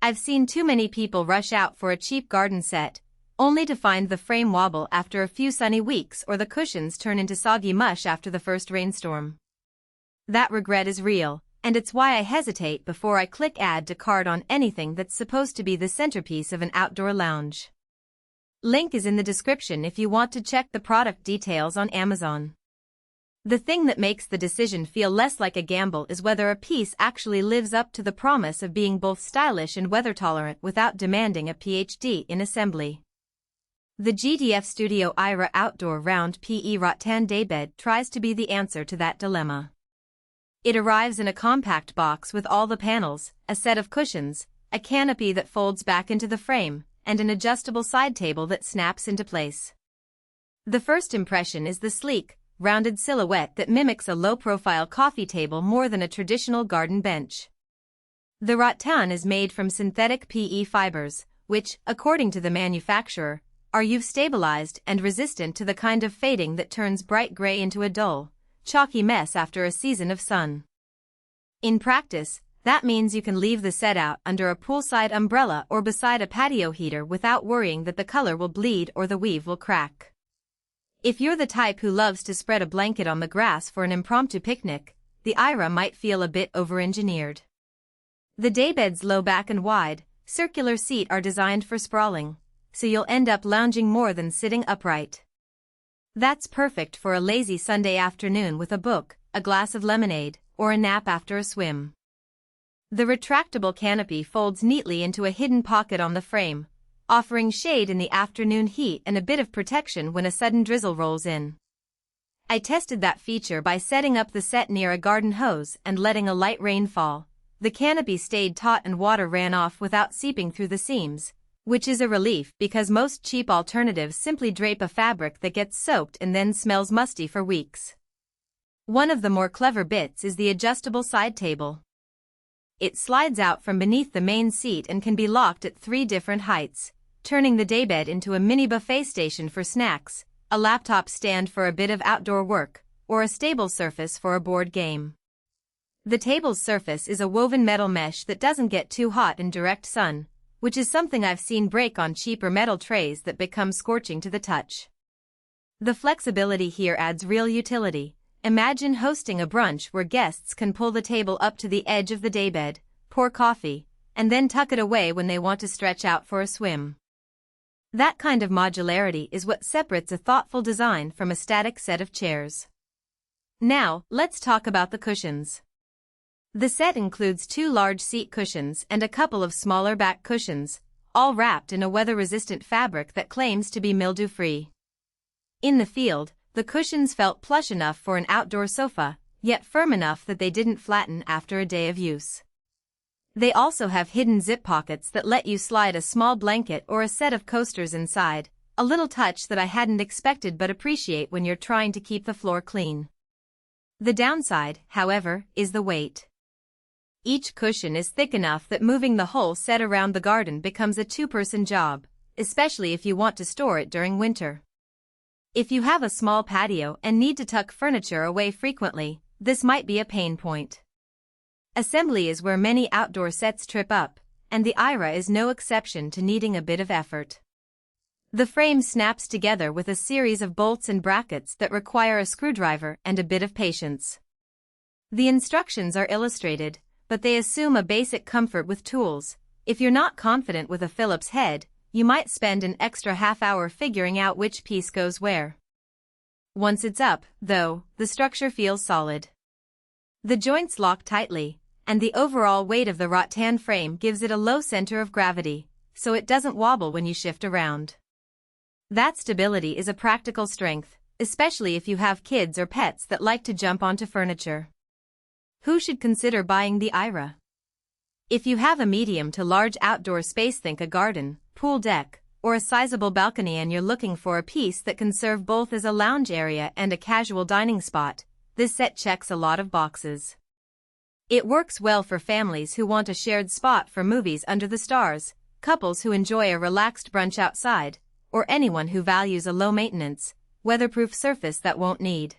I've seen too many people rush out for a cheap garden set, only to find the frame wobble after a few sunny weeks or the cushions turn into soggy mush after the first rainstorm. That regret is real, and it's why I hesitate before I click add to cart on anything that's supposed to be the centerpiece of an outdoor lounge. Link is in the description if you want to check the product details on Amazon. The thing that makes the decision feel less like a gamble is whether a piece actually lives up to the promise of being both stylish and weather-tolerant without demanding a PhD in assembly. The GDFStudio Eira Outdoor Round PE Rattan Daybed tries to be the answer to that dilemma. It arrives in a compact box with all the panels, a set of cushions, a canopy that folds back into the frame, and an adjustable side table that snaps into place. The first impression is the sleek, rounded silhouette that mimics a low-profile coffee table more than a traditional garden bench. The rattan is made from synthetic PE fibers, which, according to the manufacturer, are UV-stabilized and resistant to the kind of fading that turns bright gray into a dull, chalky mess after a season of sun. In practice, that means you can leave the set out under a poolside umbrella or beside a patio heater without worrying that the color will bleed or the weave will crack. If you're the type who loves to spread a blanket on the grass for an impromptu picnic, the Eira might feel a bit over-engineered. The daybed's low back and wide, circular seat are designed for sprawling, so you'll end up lounging more than sitting upright. That's perfect for a lazy Sunday afternoon with a book, a glass of lemonade, or a nap after a swim. The retractable canopy folds neatly into a hidden pocket on the frame, offering shade in the afternoon heat and a bit of protection when a sudden drizzle rolls in. I tested that feature by setting up the set near a garden hose and letting a light rain fall. The canopy stayed taut and water ran off without seeping through the seams, which is a relief because most cheap alternatives simply drape a fabric that gets soaked and then smells musty for weeks. One of the more clever bits is the adjustable side table. It slides out from beneath the main seat and can be locked at 3 different heights, turning the daybed into a mini buffet station for snacks, a laptop stand for a bit of outdoor work, or a stable surface for a board game. The table's surface is a woven metal mesh that doesn't get too hot in direct sun, which is something I've seen break on cheaper metal trays that become scorching to the touch. The flexibility here adds real utility. Imagine hosting a brunch where guests can pull the table up to the edge of the daybed, pour coffee, and then tuck it away when they want to stretch out for a swim. That kind of modularity is what separates a thoughtful design from a static set of chairs. Now, let's talk about the cushions. The set includes 2 large seat cushions and a couple of smaller back cushions, all wrapped in a weather-resistant fabric that claims to be mildew-free. In the field, the cushions felt plush enough for an outdoor sofa, yet firm enough that they didn't flatten after a day of use. They also have hidden zip pockets that let you slide a small blanket or a set of coasters inside, a little touch that I hadn't expected but appreciate when you're trying to keep the floor clean. The downside, however, is the weight. Each cushion is thick enough that moving the whole set around the garden becomes a 2-person job, especially if you want to store it during winter. If you have a small patio and need to tuck furniture away frequently, this might be a pain point. Assembly is where many outdoor sets trip up, and the Eira is no exception to needing a bit of effort. The frame snaps together with a series of bolts and brackets that require a screwdriver and a bit of patience. The instructions are illustrated, but they assume a basic comfort with tools. If you're not confident with a Phillips head, you might spend an extra half-hour figuring out which piece goes where. Once it's up, though, the structure feels solid. The joints lock tightly, and the overall weight of the rattan frame gives it a low center of gravity, so it doesn't wobble when you shift around. That stability is a practical strength, especially if you have kids or pets that like to jump onto furniture. Who should consider buying the Eira? If you have a medium to large outdoor space, think a garden, pool deck, or a sizable balcony, and you're looking for a piece that can serve both as a lounge area and a casual dining spot, this set checks a lot of boxes. It works well for families who want a shared spot for movies under the stars, couples who enjoy a relaxed brunch outside, or anyone who values a low-maintenance, weatherproof surface that won't need